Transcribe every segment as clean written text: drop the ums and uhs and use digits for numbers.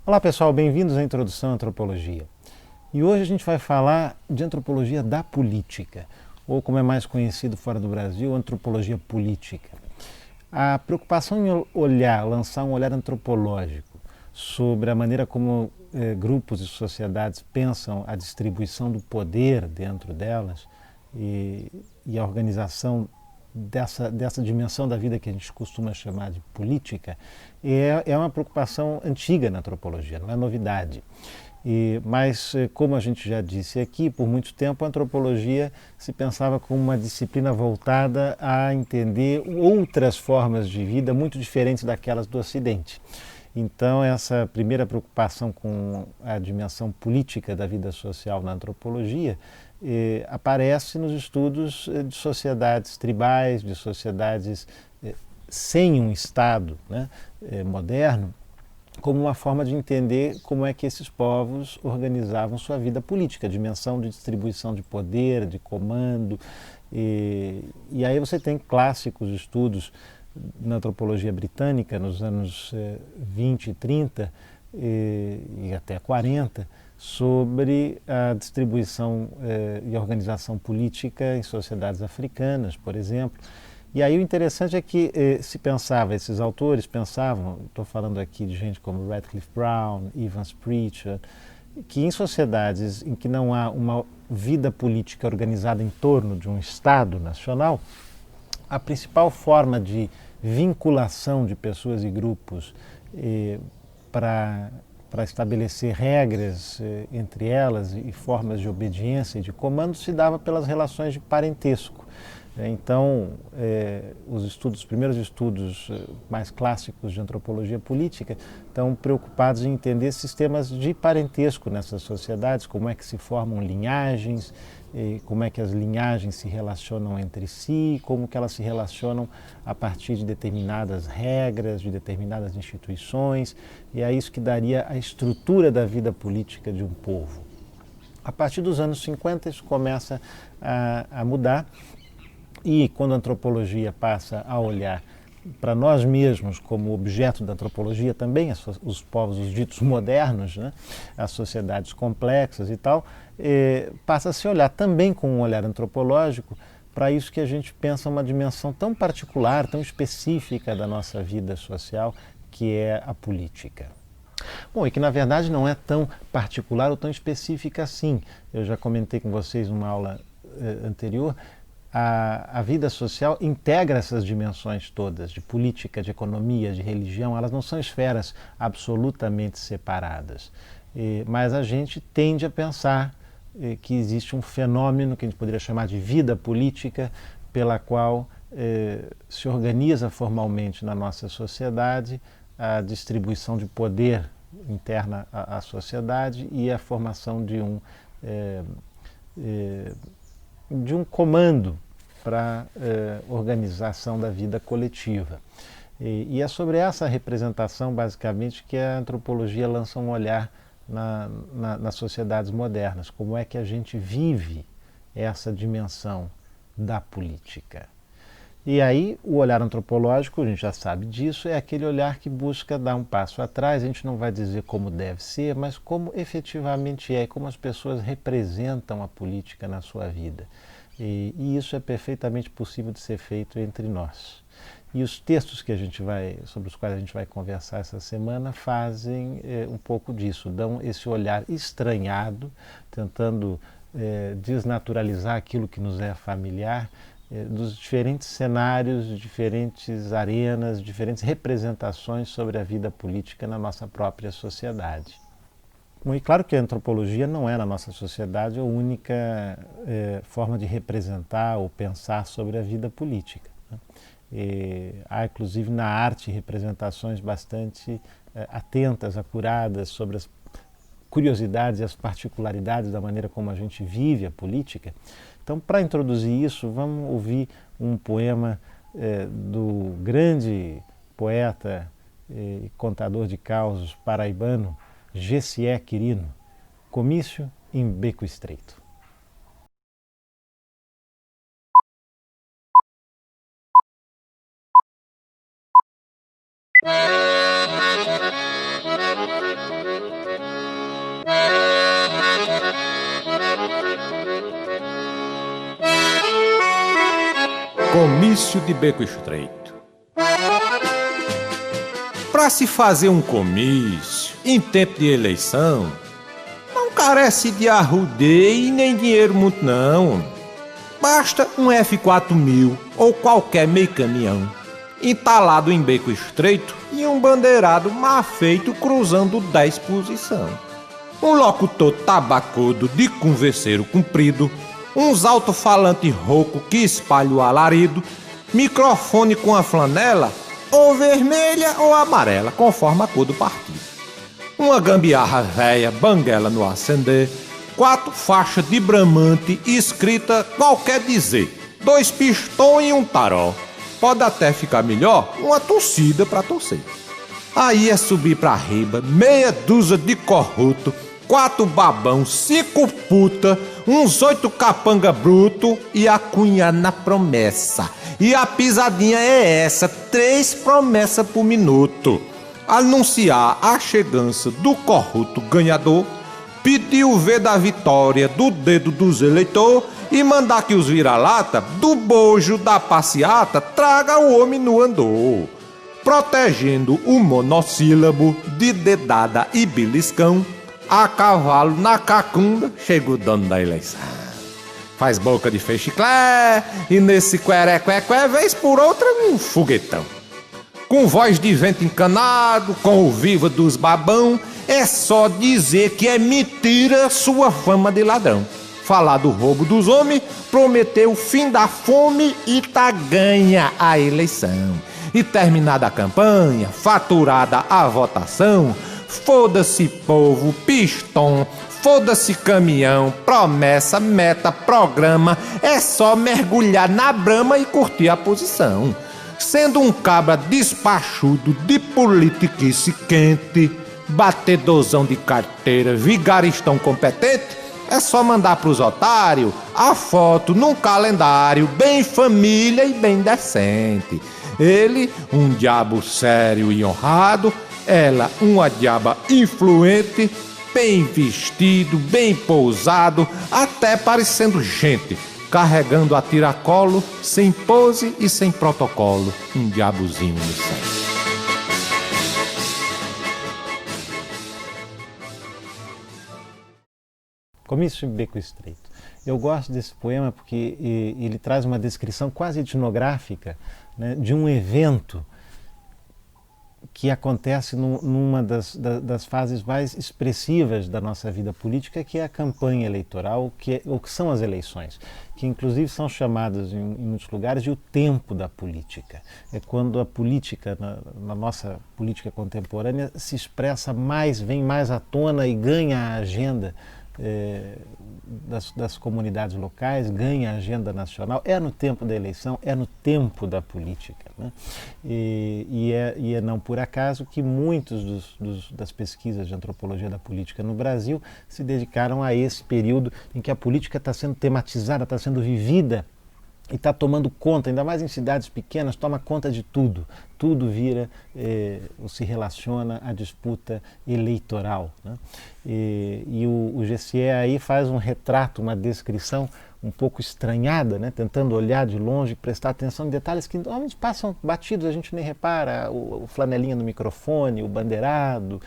Olá pessoal, bem-vindos à Introdução à Antropologia. E hoje a gente vai falar de antropologia da política, ou como é mais conhecido fora do Brasil, antropologia política. A preocupação em lançar um olhar antropológico sobre a maneira como grupos e sociedades pensam a distribuição do poder dentro delas e a organização dessa dimensão da vida que a gente costuma chamar de política, é uma preocupação antiga na antropologia, não é novidade. Mas, como a gente já disse aqui, por muito tempo a antropologia se pensava como uma disciplina voltada a entender outras formas de vida muito diferentes daquelas do Ocidente. Então, essa primeira preocupação com a dimensão política da vida social na antropologia aparece nos estudos de sociedades tribais, de sociedades sem um Estado, né, moderno, como uma forma de entender como é que esses povos organizavam sua vida política, a dimensão de distribuição de poder, de comando. E aí você tem clássicos estudos na antropologia britânica nos anos 20 e 30 e até 40 sobre a distribuição e organização política em sociedades africanas, por exemplo. E aí o interessante é que se pensava, esses autores pensavam, estou falando aqui de gente como Radcliffe Brown, Evans Pritchard, que em sociedades em que não há uma vida política organizada em torno de um Estado nacional, a principal forma de vinculação de pessoas e grupos para estabelecer regras entre elas e formas de obediência e de comando se dava pelas relações de parentesco. Então, os primeiros estudos mais clássicos de antropologia política estão preocupados em entender sistemas de parentesco nessas sociedades, como é que se formam linhagens, como é que as linhagens se relacionam entre si, como que elas se relacionam a partir de determinadas regras, de determinadas instituições, e é isso que daria a estrutura da vida política de um povo. A partir dos anos 50 isso começa a mudar. E quando a antropologia passa a olhar para nós mesmos como objeto da antropologia também, os povos, os ditos modernos, né, as sociedades complexas e tal, passa a se olhar também com um olhar antropológico para isso que a gente pensa uma dimensão tão particular, tão específica da nossa vida social, que é a política. Bom, e que na verdade não é tão particular ou tão específica assim. Eu já comentei com vocês numa aula anterior. A vida social integra essas dimensões todas, de política, de economia, de religião, elas não são esferas absolutamente separadas. Mas a gente tende a pensar que existe um fenômeno que a gente poderia chamar de vida política, pela qual se organiza formalmente na nossa sociedade a distribuição de poder interna à sociedade e a formação de um comando para organização da vida coletiva. E é sobre essa representação, basicamente, que a antropologia lança um olhar nas sociedades modernas. Como é que a gente vive essa dimensão da política? E aí, o olhar antropológico, a gente já sabe disso, é aquele olhar que busca dar um passo atrás. A gente não vai dizer como deve ser, mas como efetivamente é, como as pessoas representam a política na sua vida. E isso é perfeitamente possível de ser feito entre nós. E os textos sobre os quais a gente vai conversar essa semana fazem um pouco disso, dão esse olhar estranhado, tentando desnaturalizar aquilo que nos é familiar, dos diferentes cenários, diferentes arenas, diferentes representações sobre a vida política na nossa própria sociedade. Bom, e claro que a antropologia não é, na nossa sociedade, a única forma de representar ou pensar sobre a vida política, né? Há, inclusive, na arte, representações bastante atentas, acuradas sobre as curiosidades e as particularidades da maneira como a gente vive a política. Então, para introduzir isso, vamos ouvir um poema do grande poeta e contador de causos paraibano, Gessié Quirino, Comício em Beco Estreito. comício de Beco Estreito. Para se fazer um comício em tempo de eleição, não carece de arrudeio e nem dinheiro muito não. Basta um F4000 ou qualquer meio caminhão entalado em Beco Estreito e um bandeirado mal feito cruzando 10 posição. Um locutor tabacudo de converseiro comprido, uns alto-falante rouco que espalha o alarido, microfone com a flanela, ou vermelha ou amarela, conforme a cor do partido. Uma gambiarra véia, banguela no acender, 4 faixas de bramante escrita qualquer dizer, 2 pistões e um taró. Pode até ficar melhor uma torcida pra torcer. Aí é subir pra riba, meia dúzia de corruto, 4 babão, 5 puta, uns 8 capanga bruto e a cunha na promessa. E a pisadinha é essa, 3 promessas por minuto. Anunciar a chegança do corruto ganhador, pedir o V da vitória do dedo dos eleitores e mandar que os vira-lata do bojo da passeata traga o homem no andor. Protegendo o monossílabo de dedada e beliscão, a cavalo na cacunda chega o dono da eleição. Faz boca de fechiclé e nesse queré-qué-qué vez por outra um foguetão. Com voz de vento encanado, com o viva dos babão, é só dizer que é mentira sua fama de ladrão. Falar do roubo dos homens, prometer o fim da fome e tá ganha a eleição. E terminada a campanha, faturada a votação, foda-se povo, pistão, foda-se caminhão, promessa, meta, programa, é só mergulhar na brama e curtir a posição. Sendo um cabra despachudo de politiquice quente, batedorzão de carteira, vigaristão competente, é só mandar pros otários a foto num calendário bem família e bem decente. Ele, um diabo sério e honrado, ela, uma diaba influente, bem vestido, bem pousado, até parecendo gente, carregando a tiracolo, sem pose e sem protocolo, um diabozinho no céu. Comício em Beco Estreito. Eu gosto desse poema porque ele traz uma descrição quase etnográfica, né, de um evento que acontece numa das fases mais expressivas da nossa vida política, que é a campanha eleitoral, ou que são as eleições, que inclusive são chamadas em muitos lugares de o tempo da política. É quando a política, na nossa política contemporânea, se expressa mais, vem mais à tona e ganha a agenda das comunidades locais, ganha a agenda nacional. É no tempo da eleição, é no tempo da política, né? E é não por acaso que muitos das pesquisas de antropologia da política no Brasil se dedicaram a esse período em que a política está sendo tematizada, está sendo vivida e está tomando conta, ainda mais em cidades pequenas, toma conta de tudo. Tudo vira ou se relaciona à disputa eleitoral, né? E o GCE aí faz um retrato, uma descrição um pouco estranhada, né? Tentando olhar de longe, prestar atenção em detalhes que normalmente passam batidos, a gente nem repara, o flanelinha no microfone, o bandeirado,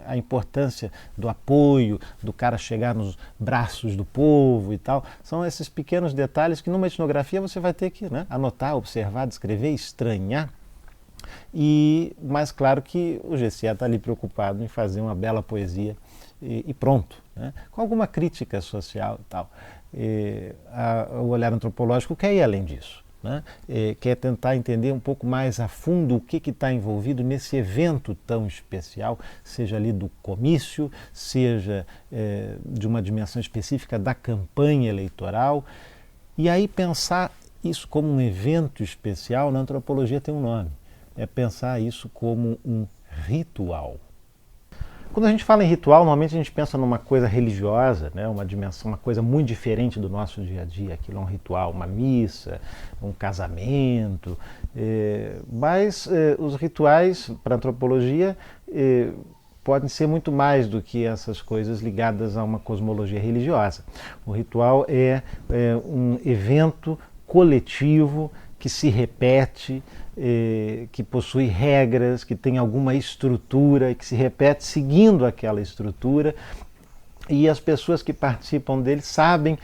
a importância do apoio, do cara chegar nos braços do povo e tal. São esses pequenos detalhes que numa etnografia você vai ter que, né, anotar, observar, descrever, estranhar. Mas claro que o GCE está ali preocupado em fazer uma bela poesia e pronto, né? Com alguma crítica social e tal. O olhar antropológico quer ir além disso, né? Quer tentar entender um pouco mais a fundo o que está envolvido nesse evento tão especial, seja ali do comício, seja de uma dimensão específica da campanha eleitoral. E aí pensar isso como um evento especial, na antropologia tem um nome, é pensar isso como um ritual. Quando a gente fala em ritual, normalmente a gente pensa numa coisa religiosa, né? Uma dimensão, uma coisa muito diferente do nosso dia a dia. Aquilo é um ritual, uma missa, um casamento. Mas os rituais, para a antropologia, podem ser muito mais do que essas coisas ligadas a uma cosmologia religiosa. O ritual é um evento coletivo, que se repete, que possui regras, que tem alguma estrutura, que se repete seguindo aquela estrutura, e as pessoas que participam dele sabem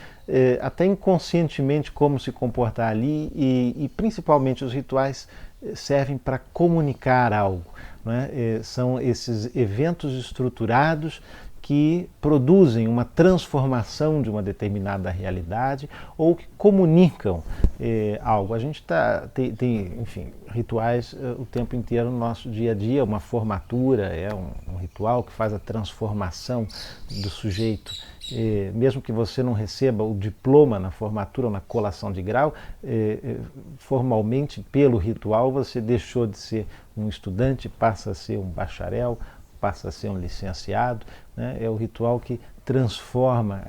até inconscientemente como se comportar ali, e principalmente os rituais servem para comunicar algo, né? São esses eventos estruturados que produzem uma transformação de uma determinada realidade ou que comunicam algo. A gente tem, enfim, rituais o tempo inteiro no nosso dia a dia. Uma formatura é um ritual que faz a transformação do sujeito. Mesmo que você não receba o diploma na formatura ou na colação de grau, formalmente, pelo ritual, você deixou de ser um estudante, passa a ser um bacharel, passa a ser um licenciado, né? É o ritual que transforma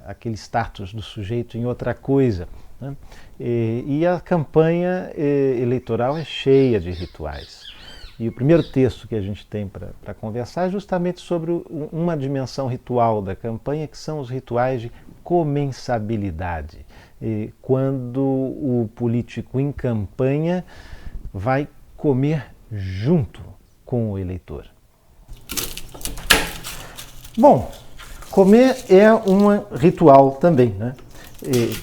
aquele status do sujeito em outra coisa, né? E a campanha eleitoral é cheia de rituais. E o primeiro texto que a gente tem para conversar é justamente sobre uma dimensão ritual da campanha, que são os rituais de comensabilidade. Quando o político em campanha vai comer junto com o eleitor. Bom, comer é um ritual também, né?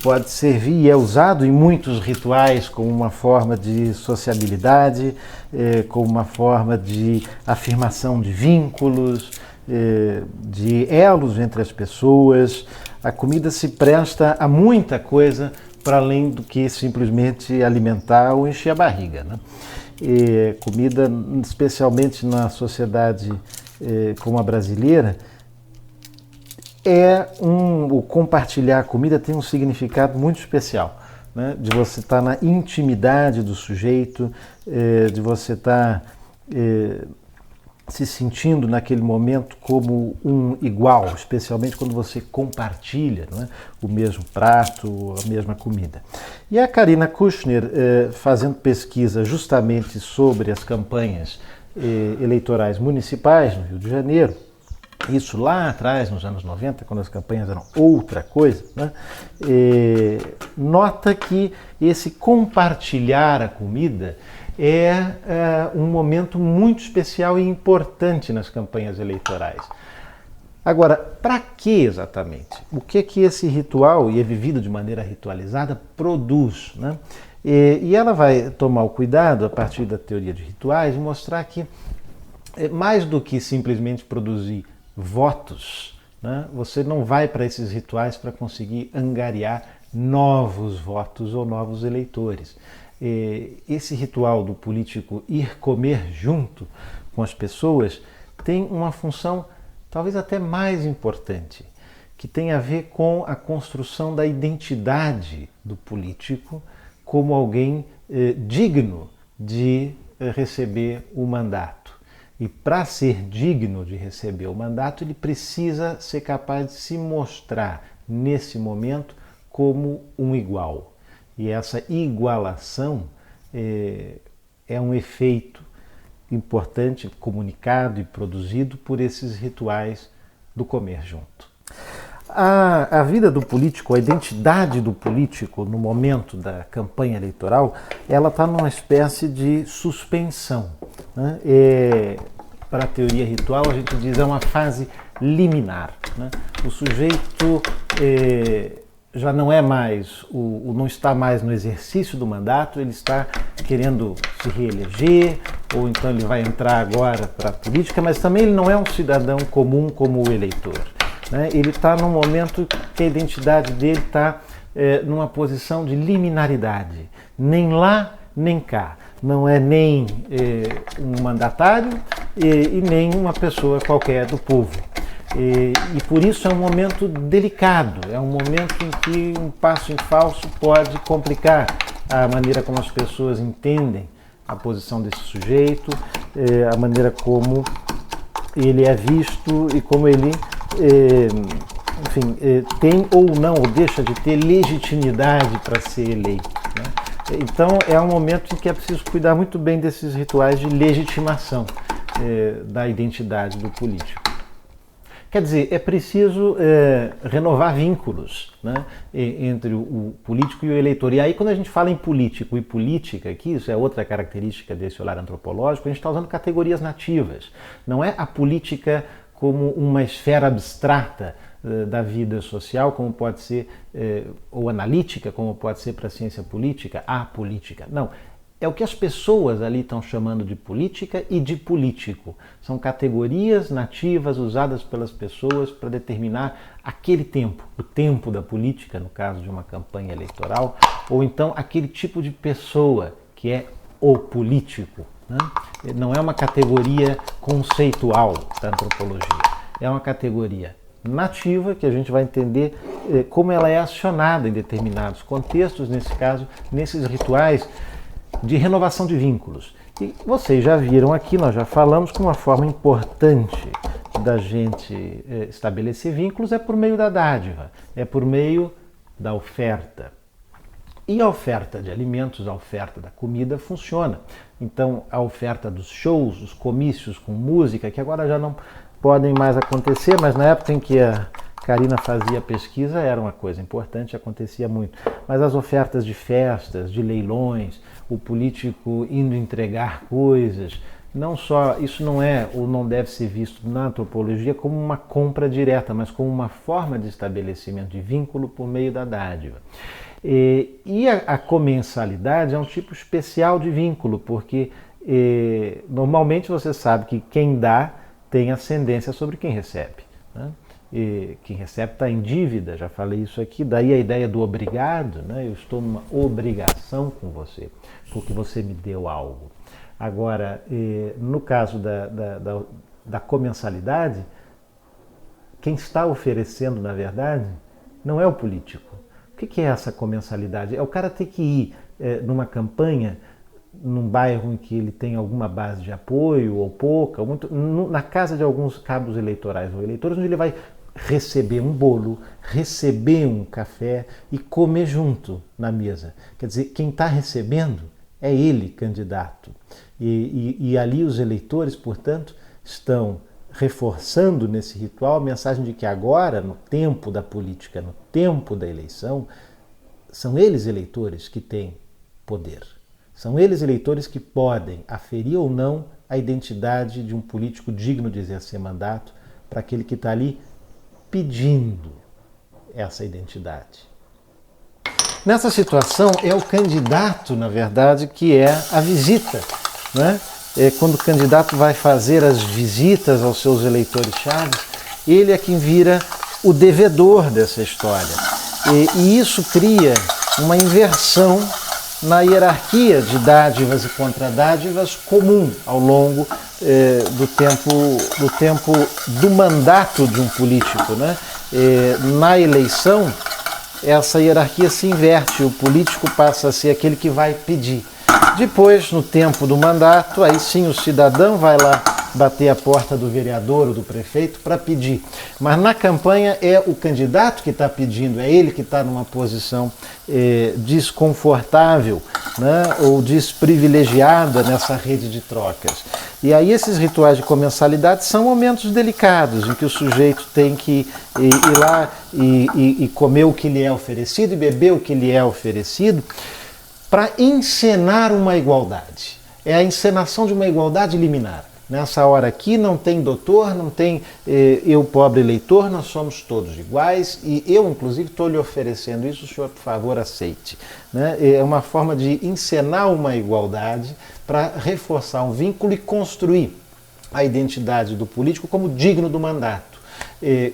Pode servir e é usado em muitos rituais como uma forma de sociabilidade, como uma forma de afirmação de vínculos, de elos entre as pessoas. A comida se presta a muita coisa para além do que simplesmente alimentar ou encher a barriga, né? Comida, especialmente na sociedade como a brasileira, o compartilhar a comida tem um significado muito especial, né? De você estar na intimidade do sujeito, de você estar se sentindo naquele momento como um igual, especialmente quando você compartilha, não é? O mesmo prato, a mesma comida. E a Karina Kushner, fazendo pesquisa justamente sobre as campanhas eleitorais municipais no Rio de Janeiro, isso lá atrás, nos anos 90, quando as campanhas eram outra coisa, né? Nota que esse compartilhar a comida é um momento muito especial e importante nas campanhas eleitorais. Agora, para que exatamente? O que esse ritual, e é vivido de maneira ritualizada, produz, né? E ela vai tomar o cuidado, a partir da teoria de rituais, de mostrar que, mais do que simplesmente produzir votos, né? Você não vai para esses rituais para conseguir angariar novos votos ou novos eleitores. Esse ritual do político ir comer junto com as pessoas tem uma função talvez até mais importante, que tem a ver com a construção da identidade do político como alguém digno de receber o mandato. E para ser digno de receber o mandato, ele precisa ser capaz de se mostrar, nesse momento, como um igual. E essa igualação é um efeito importante, comunicado e produzido por esses rituais do comer junto. A vida do político, a identidade do político no momento da campanha eleitoral, ela está numa espécie de suspensão, né? Para a teoria ritual, a gente diz é uma fase liminar, né? O sujeito já não é mais, não está mais no exercício do mandato, ele está querendo se reeleger, ou então ele vai entrar agora para a política, mas também ele não é um cidadão comum como o eleitor, né? Ele está num momento que a identidade dele está numa posição de liminaridade, nem lá nem cá. Não é nem um mandatário e nem uma pessoa qualquer do povo. E por isso é um momento delicado, é um momento em que um passo em falso pode complicar a maneira como as pessoas entendem a posição desse sujeito, a maneira como ele é visto e como ele, enfim, tem ou não, ou deixa de ter legitimidade para ser eleito, né? Então é um momento em que é preciso cuidar muito bem desses rituais de legitimação da identidade do político. Quer dizer, é preciso renovar vínculos, né, entre o político e o eleitor. E aí, quando a gente fala em político e política aqui, isso é outra característica desse olhar antropológico, a gente está usando categorias nativas. Não é a política como uma esfera abstrata da vida social, como pode ser, ou analítica, como pode ser para a ciência política, a política. Não. É o que as pessoas ali estão chamando de política e de político. São categorias nativas usadas pelas pessoas para determinar aquele tempo, o tempo da política, no caso de uma campanha eleitoral, ou então aquele tipo de pessoa que é o político, né? Não é uma categoria conceitual da antropologia, é uma categoria nativa que a gente vai entender como ela é acionada em determinados contextos, nesse caso, nesses rituais de renovação de vínculos. E vocês já viram aqui, nós já falamos que uma forma importante da gente estabelecer vínculos é por meio da dádiva, é por meio da oferta. E a oferta de alimentos, a oferta da comida funciona. Então, a oferta dos shows, os comícios com música, que agora já não podem mais acontecer, mas na época em que a Karina fazia pesquisa era uma coisa importante, acontecia muito. Mas as ofertas de festas, de leilões, o político indo entregar coisas, não só, isso não é ou não deve ser visto na antropologia como uma compra direta, mas como uma forma de estabelecimento de vínculo por meio da dádiva. E a comensalidade é um tipo especial de vínculo, porque normalmente você sabe que quem dá tem ascendência sobre quem recebe, né? E quem recebe está em dívida, já falei isso aqui, daí a ideia do obrigado, né? Eu estou numa obrigação com você, porque você me deu algo. Agora, no caso da comensalidade, quem está oferecendo, na verdade, não é o político. O que é essa comensalidade? É o cara ter que ir numa campanha, num bairro em que ele tem alguma base de apoio, ou pouca, ou muito, na casa de alguns cabos eleitorais ou eleitores, onde ele vai receber um bolo, receber um café e comer junto na mesa. Quer dizer, quem está recebendo é ele, candidato. E ali os eleitores, portanto, estão reforçando nesse ritual a mensagem de que agora, no tempo da política, no tempo da eleição, são eles eleitores que têm poder. São eles eleitores que podem aferir ou não a identidade de um político digno de exercer mandato para aquele que está ali pedindo essa identidade. Nessa situação, é o candidato, na verdade, que é a visita, né? Quando o candidato vai fazer as visitas aos seus eleitores-chave, ele é quem vira o devedor dessa história. E isso cria uma inversão na hierarquia de dádivas e contradádivas comum ao longo do tempo do mandato de um político, né? Na eleição, essa hierarquia se inverte, o político passa a ser aquele que vai pedir. Depois, no tempo do mandato, aí sim o cidadão vai lá bater a porta do vereador ou do prefeito para pedir. Mas na campanha é o candidato que está pedindo, é ele que está numa posição desconfortável, né, ou desprivilegiada nessa rede de trocas. E aí esses rituais de comensalidade são momentos delicados em que o sujeito tem que ir lá e comer o que lhe é oferecido e beber o que lhe é oferecido para encenar uma igualdade. É a encenação de uma igualdade liminar. Nessa hora aqui não tem doutor, não tem eu, pobre eleitor, nós somos todos iguais e eu, inclusive, estou lhe oferecendo isso, o senhor, por favor, aceite. Né? É uma forma de encenar uma igualdade para reforçar um vínculo e construir a identidade do político como digno do mandato.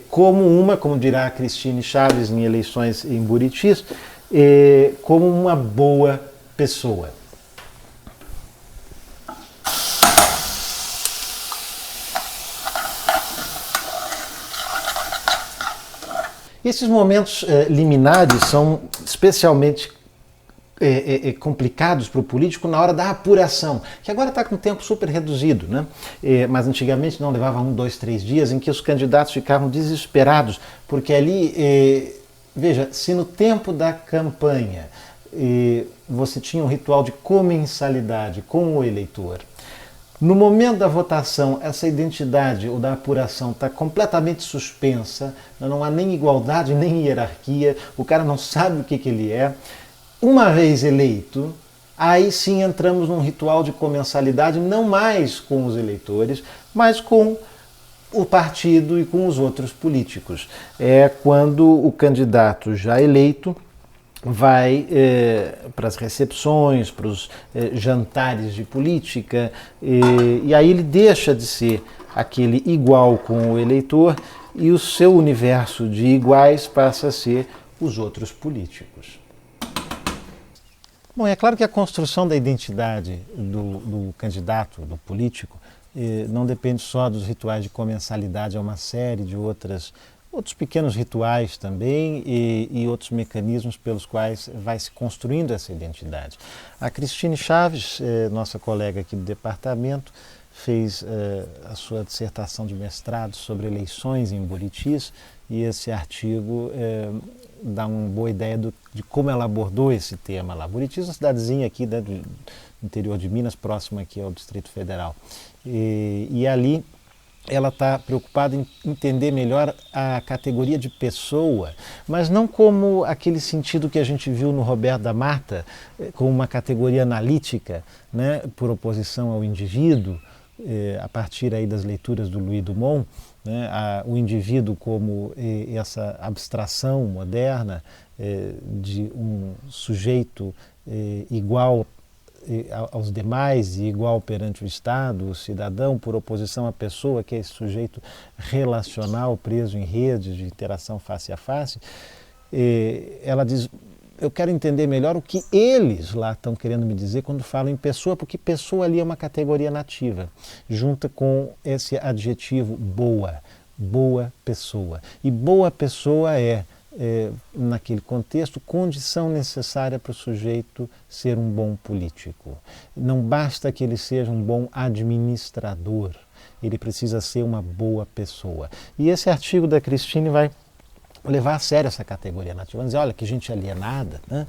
Como dirá a Cristine Chaves em eleições em Buritis, como uma boa pessoa. Esses momentos liminares são especialmente complicados para o político na hora da apuração, que agora está com um tempo super reduzido, né? Mas antigamente não levava 1, 2, 3 dias em que os candidatos ficavam desesperados, porque ali, veja, se no tempo da campanha você tinha um ritual de comensalidade com o eleitor, No momento da votação, essa identidade ou da apuração está completamente suspensa, não há nem igualdade nem hierarquia, o cara não sabe o que ele é. Uma vez eleito, aí sim entramos num ritual de comensalidade, não mais com os eleitores, mas com o partido e com os outros políticos. É quando o candidato já eleito vai para as recepções, para os jantares de política, e aí ele deixa de ser aquele igual com o eleitor e o seu universo de iguais passa a ser os outros políticos. Bom, é claro que a construção da identidade do candidato, do político, não depende só dos rituais de comensalidade, é uma série de outros pequenos rituais também e outros mecanismos pelos quais vai se construindo essa identidade. A Cristine Chaves, nossa colega aqui do departamento, fez a sua dissertação de mestrado sobre eleições em Buritis e esse artigo dá uma boa ideia de como ela abordou esse tema lá. Buritis é uma cidadezinha aqui do interior de Minas, próxima aqui ao Distrito Federal. E ali ela está preocupada em entender melhor a categoria de pessoa, mas não como aquele sentido que a gente viu no Roberto da Mata, como uma categoria analítica, né, por oposição ao indivíduo, a partir aí das leituras do Louis Dumont, né, o indivíduo como essa abstração moderna de um sujeito igual aos demais e igual perante o Estado, o cidadão, por oposição à pessoa, que é esse sujeito relacional, preso em redes de interação face a face. Ela diz, eu quero entender melhor o que eles lá estão querendo me dizer quando falam em pessoa, porque pessoa ali é uma categoria nativa, junta com esse adjetivo boa pessoa. E boa pessoa naquele contexto, condição necessária para o sujeito ser um bom político. Não basta que ele seja um bom administrador, ele precisa ser uma boa pessoa. E esse artigo da Cristine vai levar a sério essa categoria nativa, vamos dizer, olha, que gente alienada, né?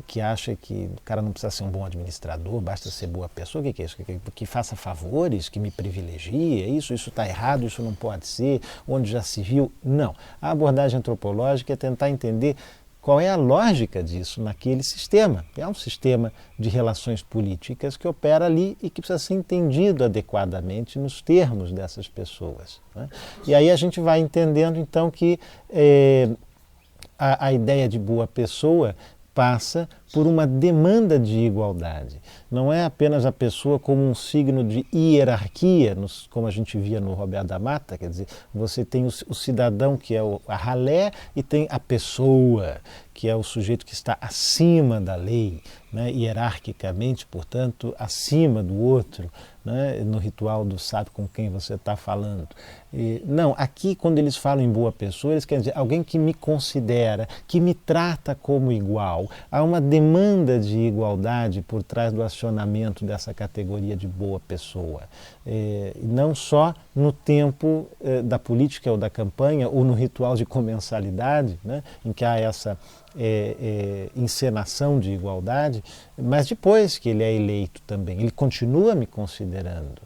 Que acha que o cara não precisa ser um bom administrador, basta ser boa pessoa, o que é isso? Que faça favores, que me privilegie, isso está errado, isso não pode ser, onde já se viu. Não. A abordagem antropológica é tentar entender qual é a lógica disso naquele sistema. É um sistema de relações políticas que opera ali e que precisa ser entendido adequadamente nos termos dessas pessoas, né? E aí a gente vai entendendo então que a ideia de boa pessoa passa por uma demanda de igualdade. Não é apenas a pessoa como um signo de hierarquia, como a gente via no Roberto da Mata, quer dizer, você tem o cidadão que é a ralé e tem a pessoa, que é o sujeito que está acima da lei, né, hierarquicamente, portanto, acima do outro, né, no ritual do sabe com quem você está falando. Não, aqui quando eles falam em boa pessoa, eles querem dizer alguém que me considera, que me trata como igual. Há uma demanda de igualdade por trás do acionamento dessa categoria de boa pessoa. Não só no tempo da política ou da campanha, ou no ritual de comensalidade, né, em que há essa encenação de igualdade, mas depois que ele é eleito também, ele continua me considerando,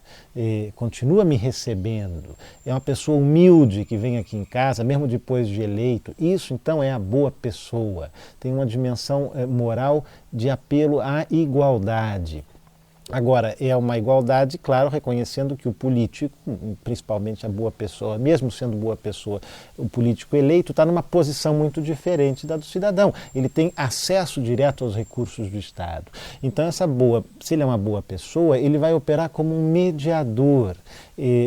continua me recebendo, é uma pessoa humilde que vem aqui em casa, mesmo depois de eleito. Isso então é a boa pessoa, tem uma dimensão moral de apelo à igualdade. Agora, é uma igualdade, claro, reconhecendo que o político, principalmente a boa pessoa, mesmo sendo boa pessoa, o político eleito está numa posição muito diferente da do cidadão. Ele tem acesso direto aos recursos do Estado. Então, se ele é uma boa pessoa, ele vai operar como um mediador,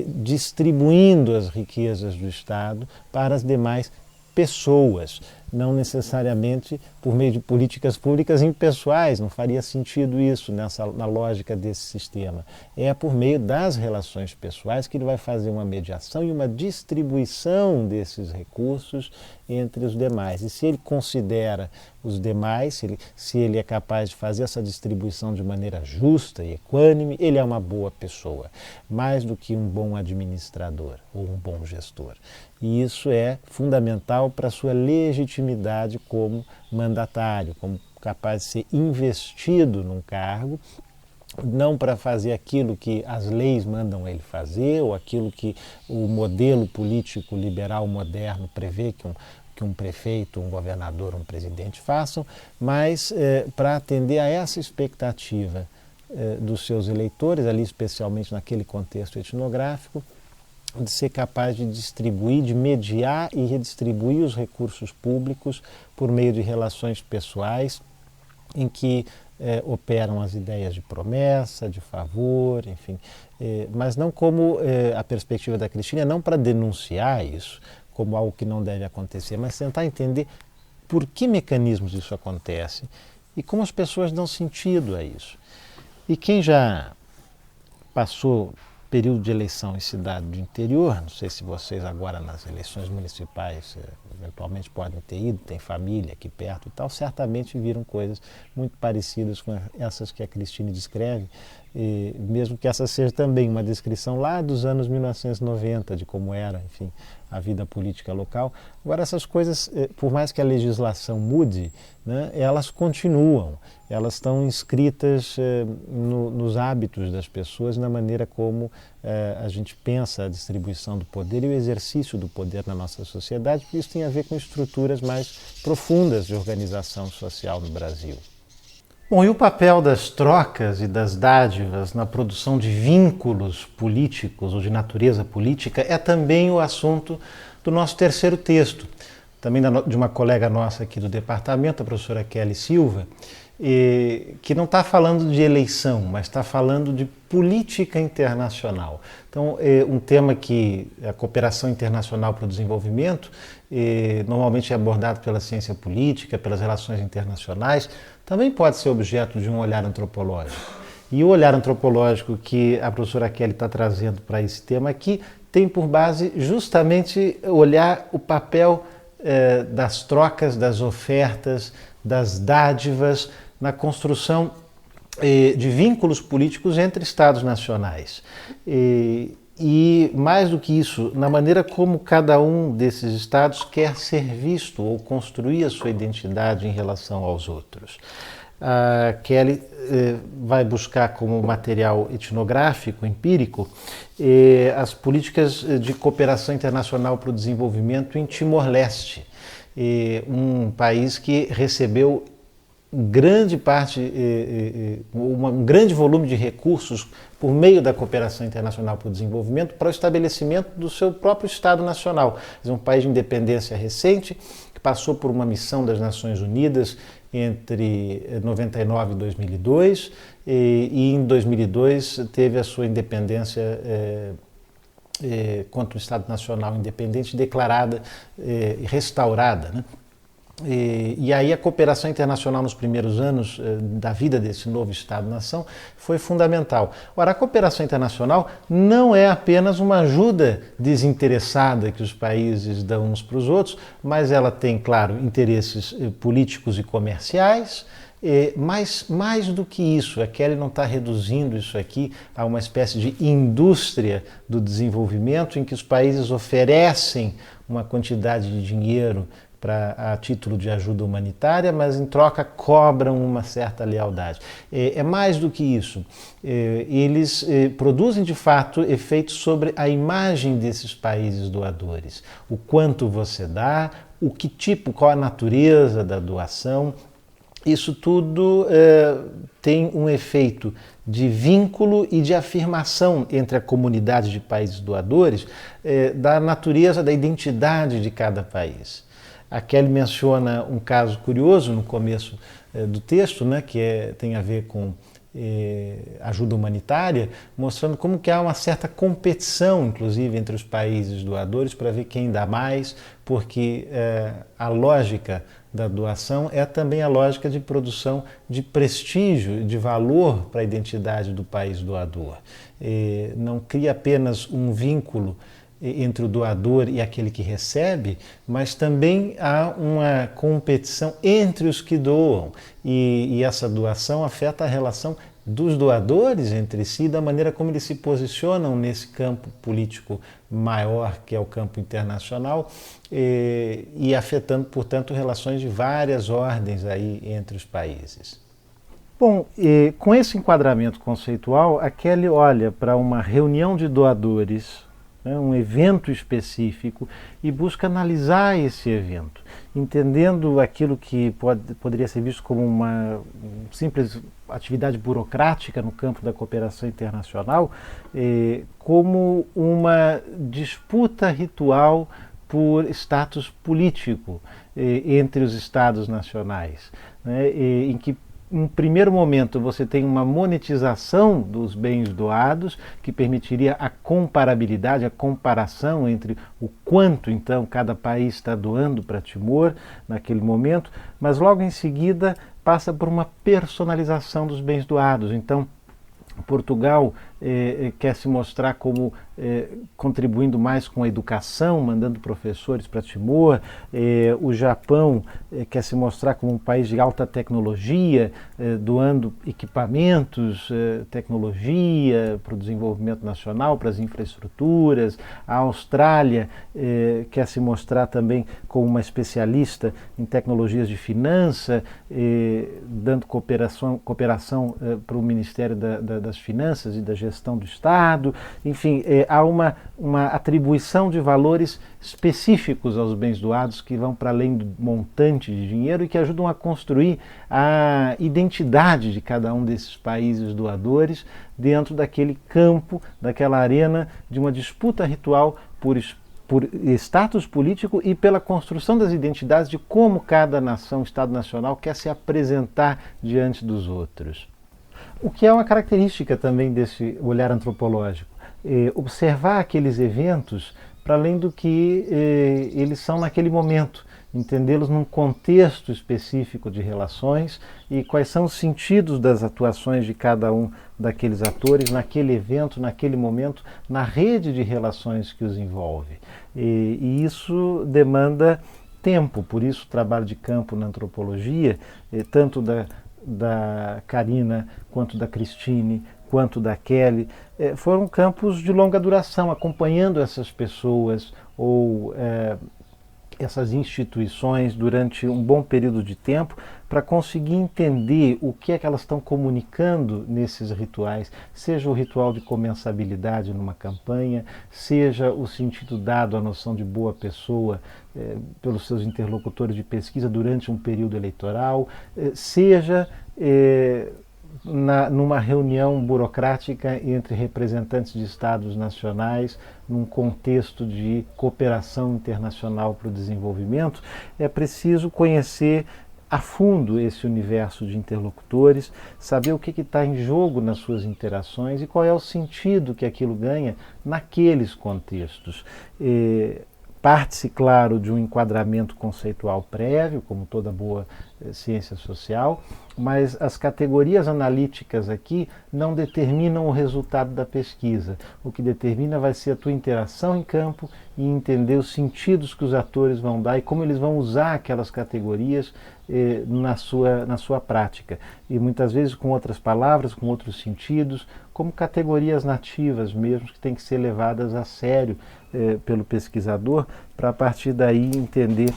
distribuindo as riquezas do Estado para as demais pessoas, não necessariamente por meio de políticas públicas impessoais, não faria sentido isso na lógica desse sistema. É por meio das relações pessoais que ele vai fazer uma mediação e uma distribuição desses recursos entre os demais. E se ele considera os demais, se ele é capaz de fazer essa distribuição de maneira justa e equânime, ele é uma boa pessoa, mais do que um bom administrador ou um bom gestor. E isso é fundamental para a sua legitimidade como mandatário, como capaz de ser investido num cargo não para fazer aquilo que as leis mandam ele fazer, ou aquilo que o modelo político liberal moderno prevê que um prefeito, um governador, um presidente façam, mas para atender a essa expectativa dos seus eleitores, ali especialmente naquele contexto etnográfico, de ser capaz de distribuir, de mediar e redistribuir os recursos públicos por meio de relações pessoais em que operam as ideias de promessa, de favor, enfim, mas não como a perspectiva da Cristina, não para denunciar isso como algo que não deve acontecer, mas tentar entender por que mecanismos isso acontece e como as pessoas dão sentido a isso. E quem já passou período de eleição em cidade do interior, não sei se vocês agora nas eleições municipais eventualmente podem ter ido, tem família aqui perto e tal, certamente viram coisas muito parecidas com essas que a Cristine descreve, mesmo que essa seja também uma descrição lá dos anos 1990, de como era, enfim, a vida política local. Agora, essas coisas, por mais que a legislação mude, né, elas continuam, elas estão inscritas nos hábitos das pessoas, na maneira como a gente pensa a distribuição do poder e o exercício do poder na nossa sociedade, porque isso tem a ver com estruturas mais profundas de organização social no Brasil. Bom, e o papel das trocas e das dádivas na produção de vínculos políticos ou de natureza política é também o assunto do nosso terceiro texto, também de uma colega nossa aqui do departamento, a professora Kelly Silva, que não está falando de eleição, mas está falando de política internacional. Então, um tema que a cooperação internacional para o desenvolvimento normalmente é abordado pela ciência política, pelas relações internacionais, também pode ser objeto de um olhar antropológico. E o olhar antropológico que a professora Kelly está trazendo para esse tema aqui tem por base justamente olhar o papel das trocas, das ofertas, das dádivas na construção de vínculos políticos entre Estados nacionais. E mais do que isso, na maneira como cada um desses estados quer ser visto ou construir a sua identidade em relação aos outros. A Kelly vai buscar como material etnográfico, empírico, as políticas de cooperação internacional para o desenvolvimento em Timor-Leste, um país que recebeu grande parte, um grande volume de recursos por meio da cooperação internacional para o desenvolvimento para o estabelecimento do seu próprio Estado Nacional. É um país de independência recente, que passou por uma missão das Nações Unidas entre 99 e 2002, e em 2002 teve a sua independência quanto um Estado Nacional independente declarada e restaurada, né? E aí a cooperação internacional nos primeiros anos da vida desse novo Estado-nação foi fundamental. Ora, a cooperação internacional não é apenas uma ajuda desinteressada que os países dão uns para os outros, mas ela tem, claro, interesses políticos e comerciais, mas mais do que isso, a Kelly não está reduzindo isso aqui a uma espécie de indústria do desenvolvimento em que os países oferecem uma quantidade de dinheiro a título de ajuda humanitária, mas em troca cobram uma certa lealdade. É mais do que isso. Eles produzem de fato efeitos sobre a imagem desses países doadores. O quanto você dá, o que tipo, qual a natureza da doação. Isso tudo tem um efeito de vínculo e de afirmação entre a comunidade de países doadores da natureza, da identidade de cada país. A Kelly menciona um caso curioso no começo do texto, né, que tem a ver com ajuda humanitária, mostrando como que há uma certa competição, inclusive, entre os países doadores para ver quem dá mais, porque a lógica da doação é também a lógica de produção de prestígio, de valor para a identidade do país doador. Não cria apenas um vínculo entre o doador e aquele que recebe, mas também há uma competição entre os que doam, e essa doação afeta a relação dos doadores entre si, da maneira como eles se posicionam nesse campo político maior, que é o campo internacional, e afetando, portanto, relações de várias ordens aí entre os países. Bom, com esse enquadramento conceitual, a Kelly olha para uma reunião de doadores, né, um evento específico, e busca analisar esse evento, entendendo aquilo que poderia ser visto como uma simples atividade burocrática no campo da cooperação internacional, como uma disputa ritual por status político entre os Estados nacionais, né, em que em primeiro momento você tem uma monetização dos bens doados que permitiria a comparabilidade, a comparação entre o quanto então cada país está doando para Timor naquele momento, mas logo em seguida passa por uma personalização dos bens doados. Então Portugal quer se mostrar como contribuindo mais com a educação, mandando professores para Timor. O Japão quer se mostrar como um país de alta tecnologia, doando equipamentos, tecnologia para o desenvolvimento nacional, para as infraestruturas. A Austrália quer se mostrar também como uma especialista em tecnologias de finança, dando cooperação para o Ministério das Finanças e da Gestão do Estado. Enfim, há uma atribuição de valores específicos aos bens doados que vão para além do montante de dinheiro e que ajudam a construir a identidade de cada um desses países doadores dentro daquele campo, daquela arena de uma disputa ritual por status político e pela construção das identidades de como cada nação, Estado nacional, quer se apresentar diante dos outros. O que é uma característica também desse olhar antropológico. Observar aqueles eventos para além do que eles são naquele momento, entendê-los num contexto específico de relações e quais são os sentidos das atuações de cada um daqueles atores naquele evento, naquele momento, na rede de relações que os envolve. E isso demanda tempo, por isso o trabalho de campo na antropologia, tanto da Karina, quanto da Cristine, quanto da Kelly, foram campos de longa duração, acompanhando essas pessoas ou essas instituições durante um bom período de tempo para conseguir entender o que é que elas estão comunicando nesses rituais, seja o ritual de comensabilidade numa campanha, seja o sentido dado à noção de boa pessoa pelos seus interlocutores de pesquisa durante um período eleitoral, seja numa reunião burocrática entre representantes de estados nacionais, num contexto de cooperação internacional para o desenvolvimento. É preciso conhecer a fundo esse universo de interlocutores, saber o que está em jogo nas suas interações e qual é o sentido que aquilo ganha naqueles contextos. Parte-se, claro, de um enquadramento conceitual prévio, como toda boa ciência social, mas as categorias analíticas aqui não determinam o resultado da pesquisa. O que determina vai ser a tua interação em campo e entender os sentidos que os atores vão dar e como eles vão usar aquelas categorias na sua prática. E muitas vezes com outras palavras, com outros sentidos, como categorias nativas mesmo, que têm que ser levadas a sério pelo pesquisador, para a partir daí entender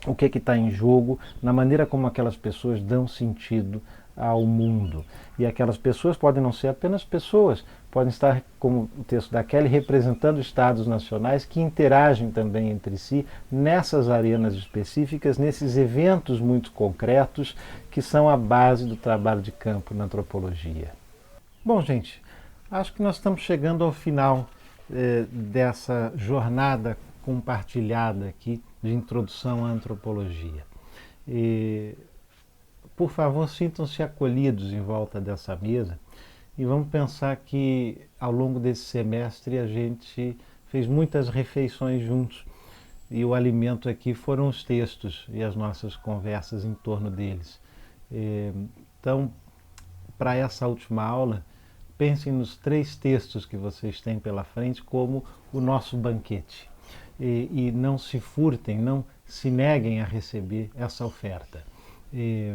o que está em jogo na maneira como aquelas pessoas dão sentido ao mundo. E aquelas pessoas podem não ser apenas pessoas, podem estar, como o texto da Kelly, representando estados nacionais que interagem também entre si nessas arenas específicas, nesses eventos muito concretos que são a base do trabalho de campo na antropologia. Bom, gente, acho que nós estamos chegando ao final dessa jornada compartilhada aqui de introdução à antropologia. Por favor, sintam-se acolhidos em volta dessa mesa e vamos pensar que ao longo desse semestre a gente fez muitas refeições juntos e o alimento aqui foram os textos e as nossas conversas em torno deles. Então, para essa última aula, pensem nos 3 textos que vocês têm pela frente como o nosso banquete. E não se furtem, não se neguem a receber essa oferta.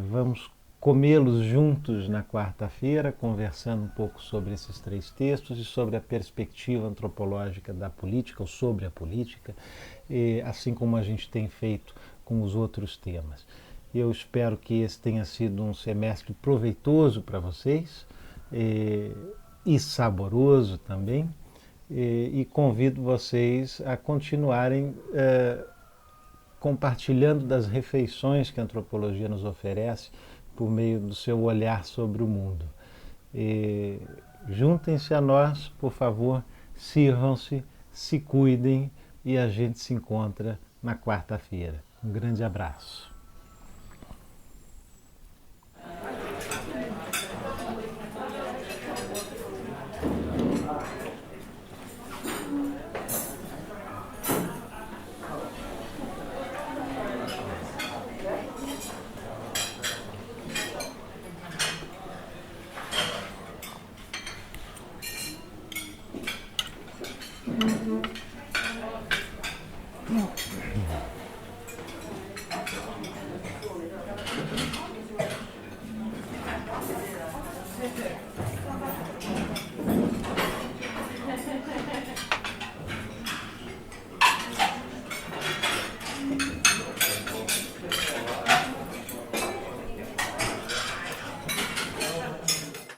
Vamos comê-los juntos na quarta-feira, conversando um pouco sobre esses 3 textos e sobre a perspectiva antropológica da política, ou sobre a política, assim como a gente tem feito com os outros temas. Eu espero que esse tenha sido um semestre proveitoso para vocês e saboroso também. E convido vocês a continuarem compartilhando das refeições que a antropologia nos oferece por meio do seu olhar sobre o mundo. Juntem-se a nós, por favor, sirvam-se, se cuidem e a gente se encontra na quarta-feira. Um grande abraço. Uhum.